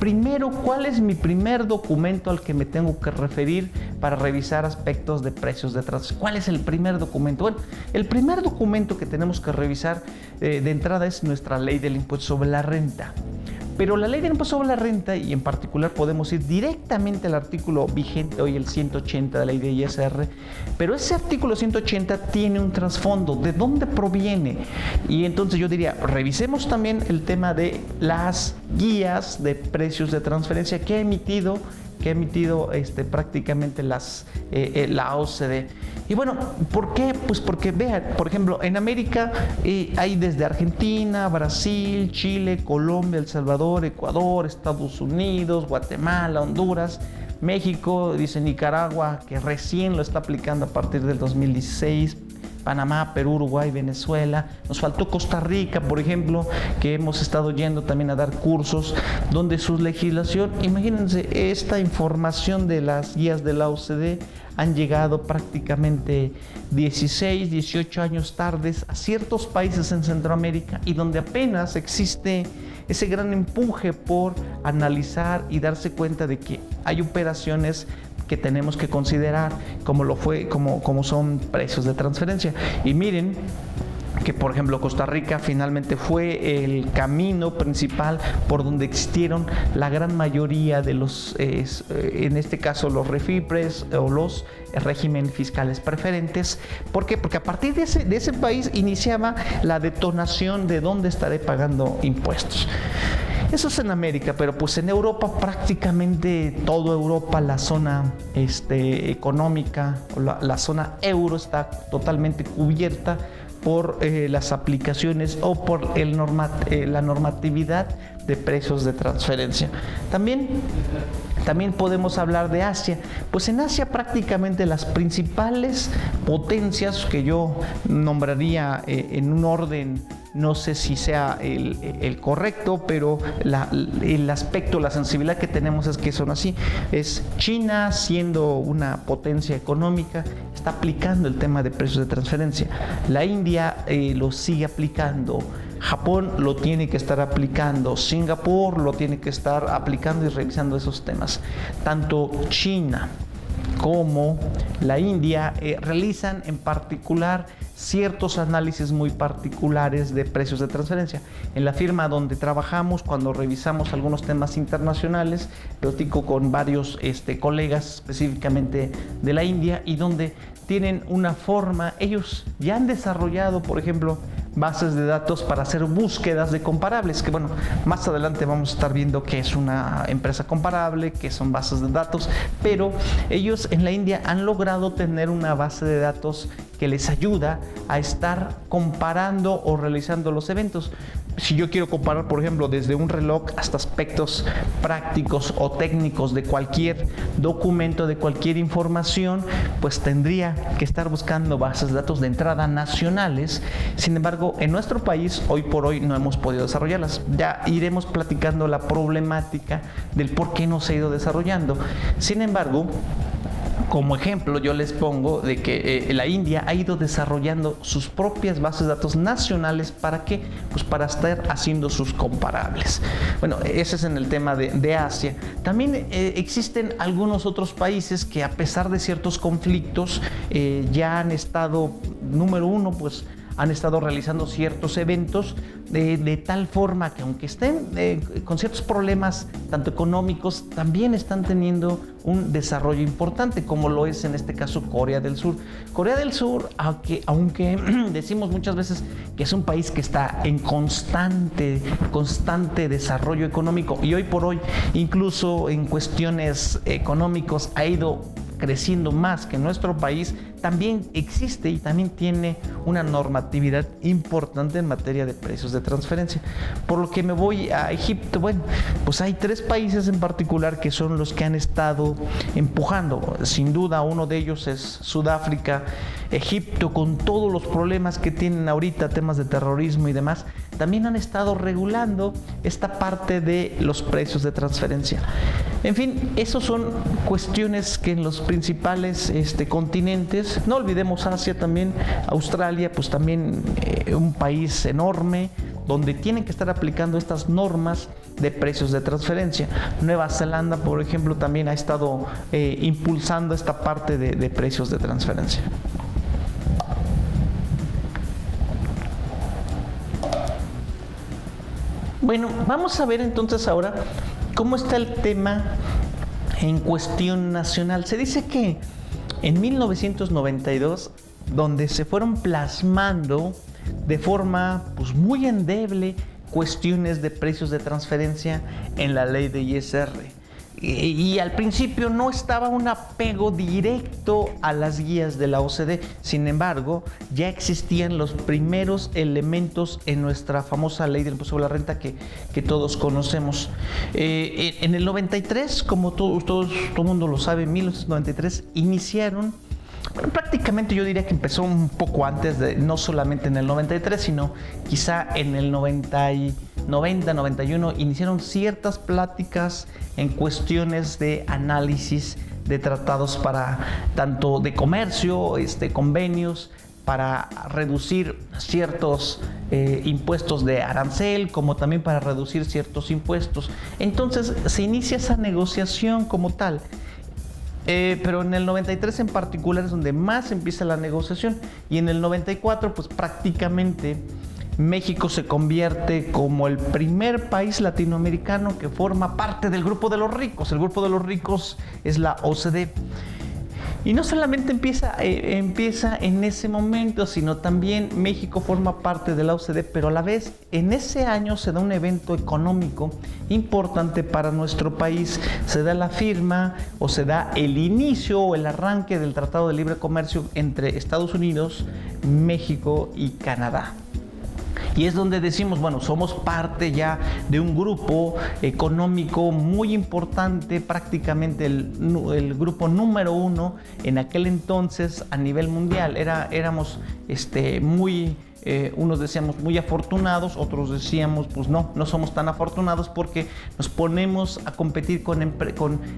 primero, ¿cuál es mi primer documento al que me tengo que referir para revisar aspectos de precios de transferencia? ¿Cuál es el primer documento? Bueno, el primer documento que tenemos que revisar de entrada es nuestra ley del impuesto sobre la renta. Pero la ley del impuesto sobre la renta, y en particular podemos ir directamente al artículo vigente hoy, el 180 de la ley de ISR, pero ese artículo 180 tiene un trasfondo. ¿De dónde proviene? Y entonces yo diría, revisemos también el tema de las guías de precios de transferencia que ha emitido prácticamente la OCDE. Y bueno, ¿por qué? Pues porque vean, por ejemplo, en América hay desde Argentina, Brasil, Chile, Colombia, El Salvador, Ecuador, Estados Unidos, Guatemala, Honduras, México, dice Nicaragua, que recién lo está aplicando a partir del 2016, Panamá, Perú, Uruguay, Venezuela. Nos faltó Costa Rica, por ejemplo, que hemos estado yendo también a dar cursos, donde su legislación, imagínense, esta información de las guías de la OCDE han llegado prácticamente 16, 18 años tardes a ciertos países en Centroamérica, y donde apenas existe ese gran empuje por analizar y darse cuenta de que hay operaciones que tenemos que considerar, como son precios de transferencia. Y miren que, por ejemplo, Costa Rica finalmente fue el camino principal por donde existieron la gran mayoría de los, en este caso, los REFIPRES o los regímenes fiscales preferentes. ¿Por qué? Porque a partir de ese país iniciaba la detonación de dónde estaré pagando impuestos. Eso es en América, pero pues en Europa, prácticamente toda Europa, la zona económica, la zona euro está totalmente cubierta por las aplicaciones o por la normatividad de precios de transferencia. También podemos hablar de Asia. Pues en Asia prácticamente las principales potencias que yo nombraría en un orden, no sé si sea el correcto, pero el aspecto, la sensibilidad que tenemos es que son así. Es China, siendo una potencia económica, está aplicando el tema de precios de transferencia. La India lo sigue aplicando. Japón lo tiene que estar aplicando, Singapur lo tiene que estar aplicando y revisando esos temas. Tanto China como la India realizan en particular ciertos análisis muy particulares de precios de transferencia. En la firma donde trabajamos, cuando revisamos algunos temas internacionales, platico con varios colegas específicamente de la India, y donde tienen una forma, ellos ya han desarrollado, por ejemplo, bases de datos para hacer búsquedas de comparables, que bueno, más adelante vamos a estar viendo qué es una empresa comparable, qué son bases de datos, pero ellos en la India han logrado tener una base de datos que les ayuda a estar comparando o realizando los eventos. Si yo quiero comparar, por ejemplo, desde un reloj hasta aspectos prácticos o técnicos de cualquier documento, de cualquier información, pues tendría que estar buscando bases de datos de entrada nacionales. Sin embargo, en nuestro país, hoy por hoy, no hemos podido desarrollarlas. Ya iremos platicando la problemática del por qué no se ha ido desarrollando. Sin embargo, como ejemplo, yo les pongo de que la India ha ido desarrollando sus propias bases de datos nacionales. ¿Para qué? Pues para estar haciendo sus comparables. Bueno, ese es en el tema de Asia. También existen algunos otros países que, a pesar de ciertos conflictos, ya han estado, número uno, pues han estado realizando ciertos eventos de tal forma que, aunque estén con ciertos problemas tanto económicos, también están teniendo un desarrollo importante, como lo es en este caso Corea del Sur. Corea del Sur, aunque decimos muchas veces que es un país que está en constante desarrollo económico, y hoy por hoy, incluso en cuestiones económicos, ha ido creciendo más que nuestro país, también existe y también tiene una normatividad importante en materia de precios de transferencia. Por lo que me voy a Egipto. Bueno, pues hay tres países en particular que son los que han estado empujando. Sin duda, uno de ellos es Sudáfrica. Egipto, con todos los problemas que tienen ahorita, temas de terrorismo y demás, también han estado regulando esta parte de los precios de transferencia. En fin, esos son cuestiones que en los principales continentes, no olvidemos Asia también, Australia, pues también un país enorme, donde tienen que estar aplicando estas normas de precios de transferencia. Nueva Zelanda, por ejemplo, también ha estado impulsando esta parte de precios de transferencia. Bueno, vamos a ver entonces ahora cómo está el tema en cuestión nacional. Se dice que en 1992, donde se fueron plasmando de forma pues muy endeble cuestiones de precios de transferencia en la ley de ISR. Y al principio no estaba un apego directo a las guías de la OCDE. Sin embargo, ya existían los primeros elementos en nuestra famosa ley del impuesto sobre la renta que todos conocemos. En el 93, como todo el mundo lo sabe, en 1993 iniciaron. Bueno, prácticamente yo diría que empezó un poco antes, no solamente en el 93, sino quizá en el 90, 91, iniciaron ciertas pláticas en cuestiones de análisis de tratados para tanto de comercio, convenios, para reducir ciertos impuestos de arancel, como también para reducir ciertos impuestos. Entonces se inicia esa negociación como tal. Pero en el 93 en particular es donde más empieza la negociación, y en el 94 pues prácticamente México se convierte como el primer país latinoamericano que forma parte del grupo de los ricos. El grupo de los ricos es la OCDE. Y no solamente empieza en ese momento, sino también México forma parte de la OCDE, pero a la vez en ese año se da un evento económico importante para nuestro país. Se da la firma o se da el inicio o el arranque del Tratado de Libre Comercio entre Estados Unidos, México y Canadá. Y es donde decimos, bueno, somos parte ya de un grupo económico muy importante, prácticamente el grupo número 1 en aquel entonces a nivel mundial. Éramos muy... unos decíamos muy afortunados, otros decíamos pues no somos tan afortunados, porque nos ponemos a competir con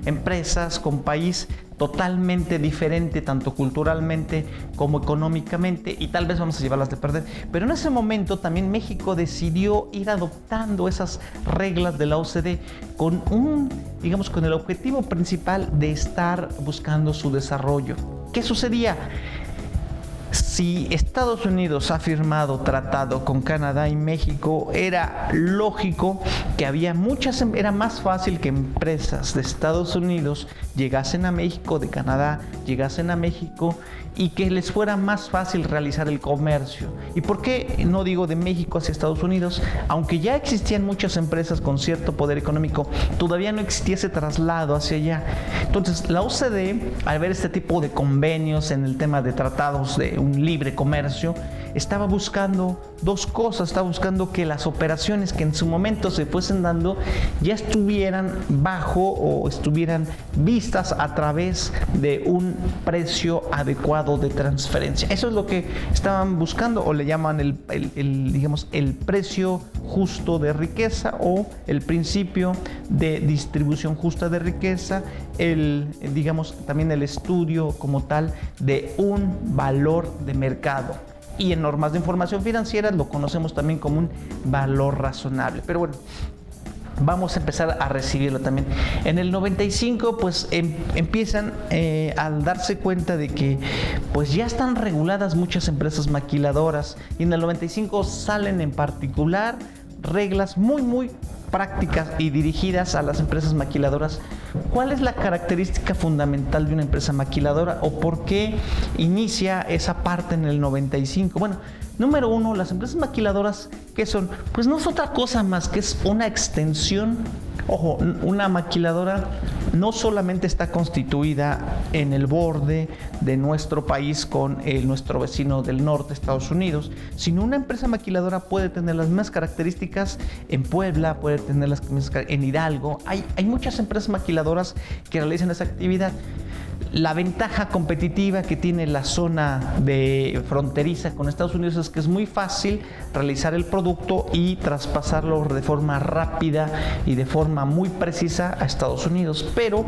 empresas, con país totalmente diferente, tanto culturalmente como económicamente, y tal vez vamos a llevarlas de perder. Pero en ese momento también México decidió ir adoptando esas reglas de la OCDE con con el objetivo principal de estar buscando su desarrollo. ¿Qué sucedía? Si Estados Unidos ha firmado tratado con Canadá y México, era lógico que era más fácil que empresas de Estados Unidos llegasen a México, de Canadá llegasen a México, y que les fuera más fácil realizar el comercio. ¿Y por qué no digo de México hacia Estados Unidos? Aunque ya existían muchas empresas con cierto poder económico, todavía no existía ese traslado hacia allá. Entonces, la OCDE, al ver este tipo de convenios en el tema de tratados de un libre comercio, estaba buscando dos cosas. Estaba buscando que las operaciones que en su momento se fuesen dando ya estuvieran bajo o estuvieran vistas a través de un precio adecuado de transferencia. Eso es lo que estaban buscando, o le llaman el precio justo de riqueza, o el principio de distribución justa de riqueza, también el estudio como tal de un valor de mercado. Y en normas de información financiera lo conocemos también como un valor razonable. Pero bueno, vamos a empezar a recibirlo también. En el 95 pues empiezan al darse cuenta de que pues ya están reguladas muchas empresas maquiladoras, y en el 95 salen en particular reglas muy prácticas y dirigidas a las empresas maquiladoras. ¿Cuál es la característica fundamental de una empresa maquiladora, o por qué inicia esa parte en el 95? Bueno, número 1, las empresas maquiladoras, ¿qué son? Pues no es otra cosa más que es una extensión. Ojo, una maquiladora no solamente está constituida en el borde de nuestro país con nuestro vecino del norte, Estados Unidos, sino una empresa maquiladora puede tener las mismas características en Puebla, puede tener las mismas en Hidalgo. Hay muchas empresas maquiladoras que realizan esa actividad. La ventaja competitiva que tiene la zona de fronteriza con Estados Unidos es que es muy fácil realizar el producto y traspasarlo de forma rápida y de forma muy precisa a Estados Unidos. Pero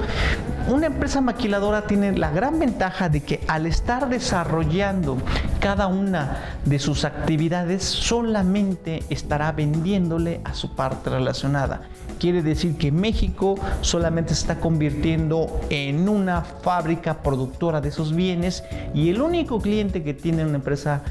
Una empresa maquiladora tiene la gran ventaja de que al estar desarrollando cada una de sus actividades, solamente estará vendiéndole a su parte relacionada. Quiere decir que México solamente se está convirtiendo en una fábrica productora de esos bienes y el único cliente que tiene una empresa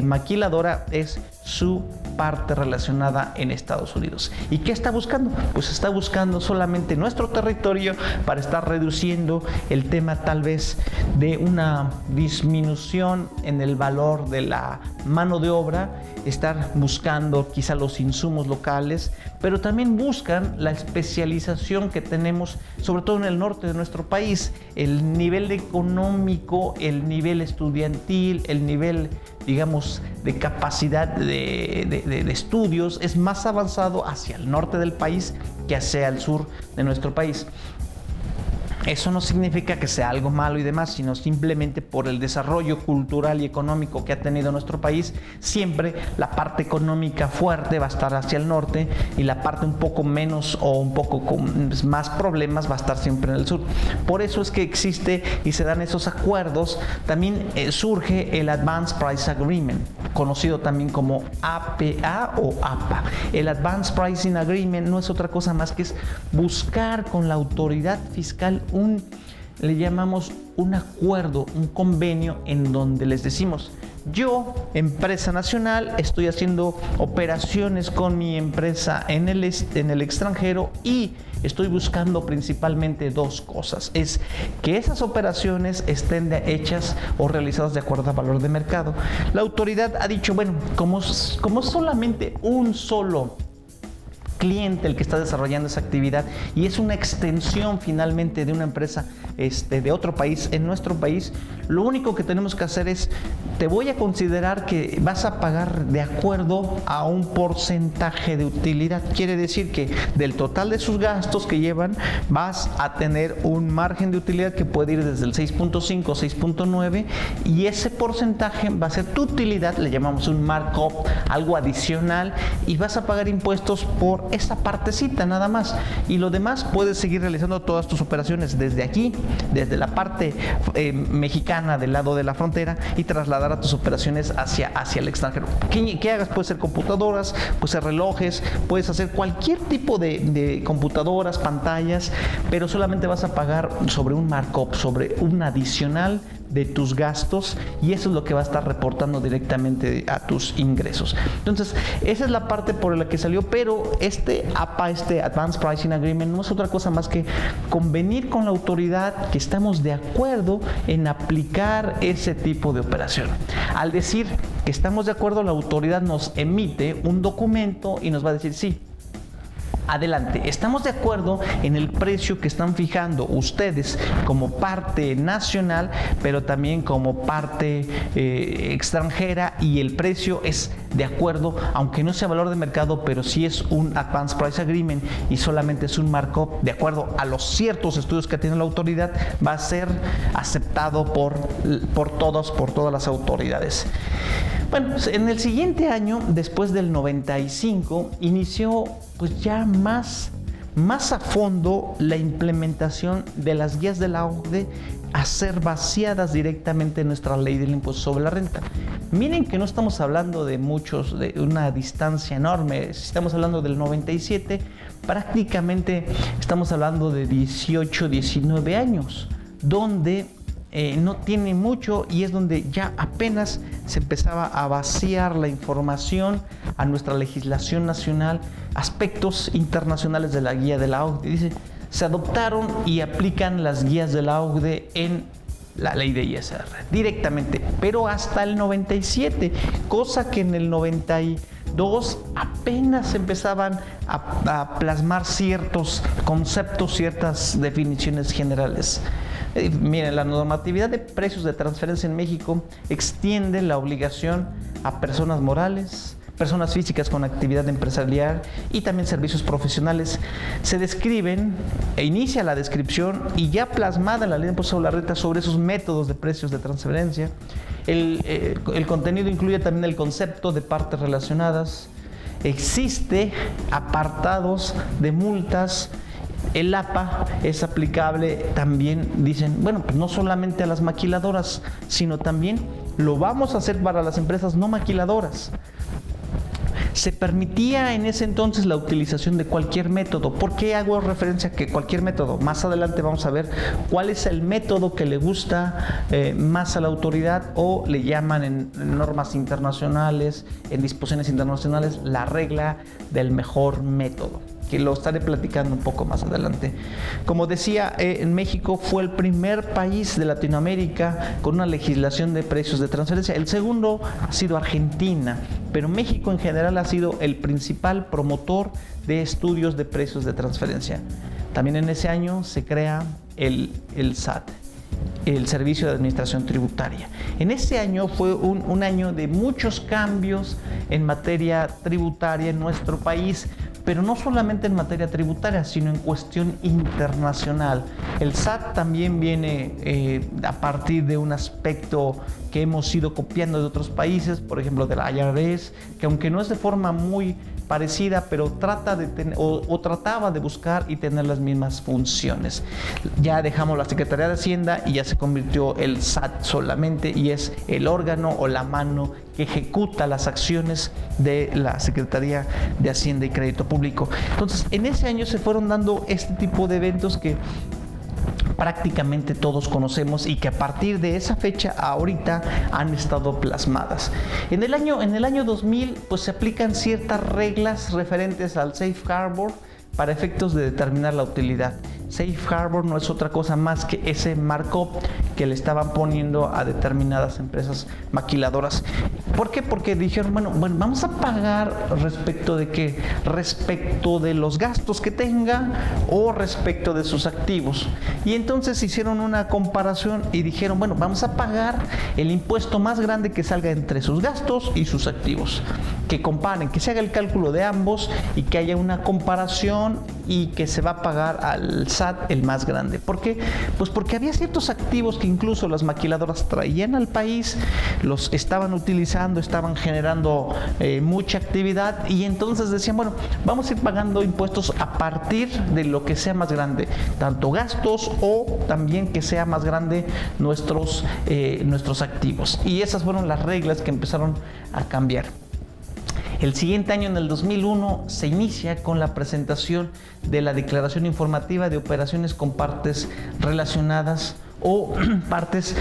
maquiladora es su parte relacionada en Estados Unidos. ¿Y qué está buscando? Pues está buscando solamente nuestro territorio para estar reduciendo el tema tal vez de una disminución en el valor de la mano de obra, estar buscando quizá los insumos locales, pero también buscan la especialización que tenemos, sobre todo en el norte de nuestro país, el nivel económico, el nivel estudiantil, el nivel, digamos, de capacidad de estudios es más avanzado hacia el norte del país que hacia el sur de nuestro país. Eso no significa que sea algo malo y demás, sino simplemente por el desarrollo cultural y económico que ha tenido nuestro país. Siempre la parte económica fuerte va a estar hacia el norte y la parte un poco menos o un poco con más problemas va a estar siempre en el sur. Por eso es que existe y se dan esos acuerdos. También surge el Advanced Price Agreement, conocido también como APA o APA. El Advanced Pricing Agreement no es otra cosa más que es buscar con la autoridad fiscal le llamamos un acuerdo, un convenio en donde les decimos: yo, empresa nacional, estoy haciendo operaciones con mi empresa en el extranjero y estoy buscando principalmente dos cosas. Es que esas operaciones estén hechas o realizadas de acuerdo al valor de mercado. La autoridad ha dicho, bueno, como solamente un solo cliente el que está desarrollando esa actividad y es una extensión finalmente de una empresa de otro país en nuestro país, lo único que tenemos que hacer es: te voy a considerar que vas a pagar de acuerdo a un porcentaje de utilidad. Quiere decir que del total de sus gastos que llevan vas a tener un margen de utilidad que puede ir desde el 6.5 o 6.9 y ese porcentaje va a ser tu utilidad, le llamamos un markup, algo adicional, y vas a pagar impuestos por esa partecita nada más, y lo demás puedes seguir realizando todas tus operaciones desde aquí, desde la parte mexicana del lado de la frontera, y trasladar a tus operaciones hacia el extranjero. ¿Qué hagas? Puede ser computadoras, puede ser relojes, puedes hacer cualquier tipo de computadoras, pantallas, pero solamente vas a pagar sobre un markup, sobre un adicional de tus gastos, y eso es lo que va a estar reportando directamente a tus ingresos. Entonces, esa es la parte por la que salió, pero APA, Advanced Pricing Agreement, no es otra cosa más que convenir con la autoridad que estamos de acuerdo en aplicar ese tipo de operación. Al decir que estamos de acuerdo, la autoridad nos emite un documento y nos va a decir: sí, adelante, estamos de acuerdo en el precio que están fijando ustedes como parte nacional, pero también como parte extranjera, y el precio es de acuerdo, aunque no sea valor de mercado, pero sí es un Advanced Price Agreement y solamente es un markup de acuerdo a los ciertos estudios que tiene la autoridad, va a ser aceptado por todas las autoridades. Bueno, en el siguiente año, después del 95, inició pues ya más a fondo la implementación de las guías de la OCDE a ser vaciadas directamente en nuestra ley del impuesto sobre la renta. Miren que no estamos hablando de una distancia enorme. Si estamos hablando del 97, prácticamente estamos hablando de 18, 19 años, donde no tiene mucho, y es donde ya apenas se empezaba a vaciar la información a nuestra legislación nacional, aspectos internacionales de la guía de la OCDE. Dice: se adoptaron y aplican las guías de la OCDE en la ley de ISR directamente, pero hasta el 97, cosa que en el 92 apenas empezaban a plasmar ciertos conceptos, ciertas definiciones generales. Miren, la normatividad de precios de transferencia en México extiende la obligación a personas morales, personas físicas con actividad empresarial y también servicios profesionales. Se describen e inicia la descripción y ya plasmada en la ley de impuesto sobre la renta sobre esos métodos de precios de transferencia. El contenido incluye también el concepto de partes relacionadas. Existe apartados de multas El APA es aplicable también, dicen, bueno, pues no solamente a las maquiladoras, sino también lo vamos a hacer para las empresas no maquiladoras. Se permitía en ese entonces la utilización de cualquier método. ¿Por qué hago referencia a que cualquier método? Más adelante vamos a ver cuál es el método que le gusta más a la autoridad, o le llaman en normas internacionales, en disposiciones internacionales, la regla del mejor método, que lo estaré platicando un poco más adelante. Como decía, en México fue el primer país de Latinoamérica con una legislación de precios de transferencia. El segundo ha sido Argentina, pero México en general ha sido el principal promotor de estudios de precios de transferencia. También en ese año se crea el SAT, el Servicio de Administración Tributaria. En ese año fue un año de muchos cambios en materia tributaria en nuestro país, pero no solamente en materia tributaria, sino en cuestión internacional. El SAT también viene a partir de un aspecto que hemos ido copiando de otros países, por ejemplo de la IRS, que aunque no es de forma muy parecida, pero trata de trataba de buscar y tener las mismas funciones. Ya dejamos la Secretaría de Hacienda y ya se convirtió el SAT solamente, y es el órgano o la mano que ejecuta las acciones de la Secretaría de Hacienda y Crédito Público. Entonces, en ese año se fueron dando este tipo de eventos que prácticamente todos conocemos y que a partir de esa fecha ahorita han estado plasmadas. En el año 2000 pues se aplican ciertas reglas referentes al Safe Harbor para efectos de determinar la utilidad. Safe Harbor no es otra cosa más que ese markup que le estaban poniendo a determinadas empresas maquiladoras. ¿Por qué? Porque dijeron, bueno, vamos a pagar respecto de qué, respecto de los gastos que tenga o respecto de sus activos. Y entonces hicieron una comparación y dijeron, bueno, vamos a pagar el impuesto más grande que salga entre sus gastos y sus activos. Que comparen, que se haga el cálculo de ambos y que haya una comparación, y que se va a pagar al SAT el más grande. ¿Por qué? Pues porque había ciertos activos que incluso las maquiladoras traían al país, los estaban utilizando, estaban generando mucha actividad, y entonces decían, bueno, vamos a ir pagando impuestos a partir de lo que sea más grande, tanto gastos o también que sea más grande nuestros activos. Y esas fueron las reglas que empezaron a cambiar. El siguiente año, en el 2001, se inicia con la presentación de la Declaración Informativa de Operaciones con Partes Relacionadas o partes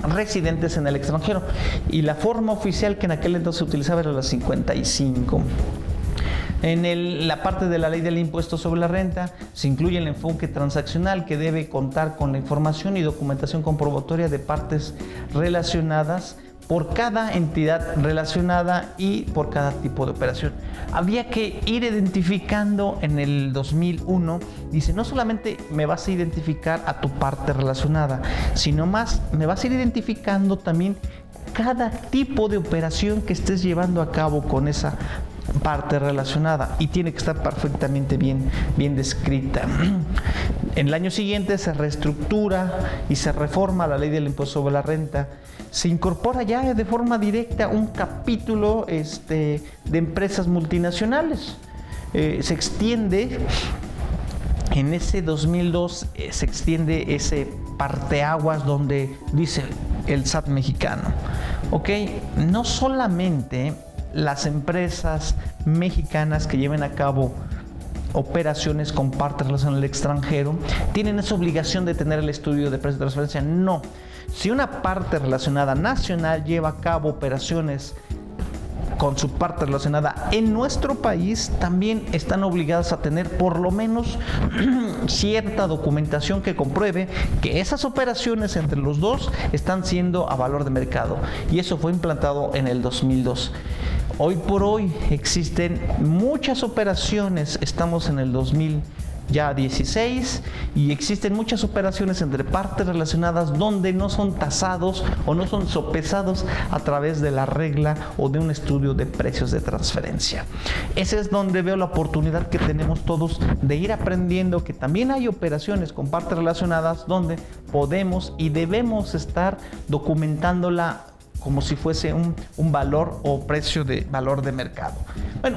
residentes en el extranjero. Y la forma oficial que en aquel entonces se utilizaba era la 55. En la parte de la ley del impuesto sobre la renta se incluye el enfoque transaccional, que debe contar con la información y documentación comprobatoria de partes relacionadas por cada entidad relacionada y por cada tipo de operación. Había que ir identificando en el 2001, dice, no solamente me vas a identificar a tu parte relacionada, sino más me vas a ir identificando también cada tipo de operación que estés llevando a cabo con esa parte relacionada, y tiene que estar perfectamente bien descrita. En el año siguiente se reestructura y se reforma la ley del impuesto sobre la renta. Se incorpora ya de forma directa un capítulo de empresas multinacionales. Se extiende, en ese 2002, se extiende ese parteaguas donde dice el SAT mexicano. Ok, no solamente las empresas mexicanas que lleven a cabo operaciones con partes relacionadas al extranjero tienen esa obligación de tener el estudio de precios de transferencia. No. Si una parte relacionada nacional lleva a cabo operaciones con su parte relacionada en nuestro país, también están obligadas a tener por lo menos cierta documentación que compruebe que esas operaciones entre los dos están siendo a valor de mercado. Y eso fue implantado en el 2002. Hoy por hoy existen muchas operaciones, estamos en el 2016, y existen muchas operaciones entre partes relacionadas donde no son tasados o no son sopesados a través de la regla o de un estudio de precios de transferencia. Ese es donde veo la oportunidad que tenemos todos de ir aprendiendo que también hay operaciones con partes relacionadas donde podemos y debemos estar documentándola como si fuese un valor o precio de valor de mercado. Bueno,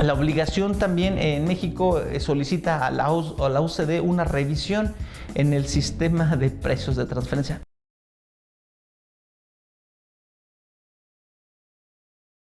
La obligación también en México solicita a la OCDE una revisión en el sistema de precios de transferencia.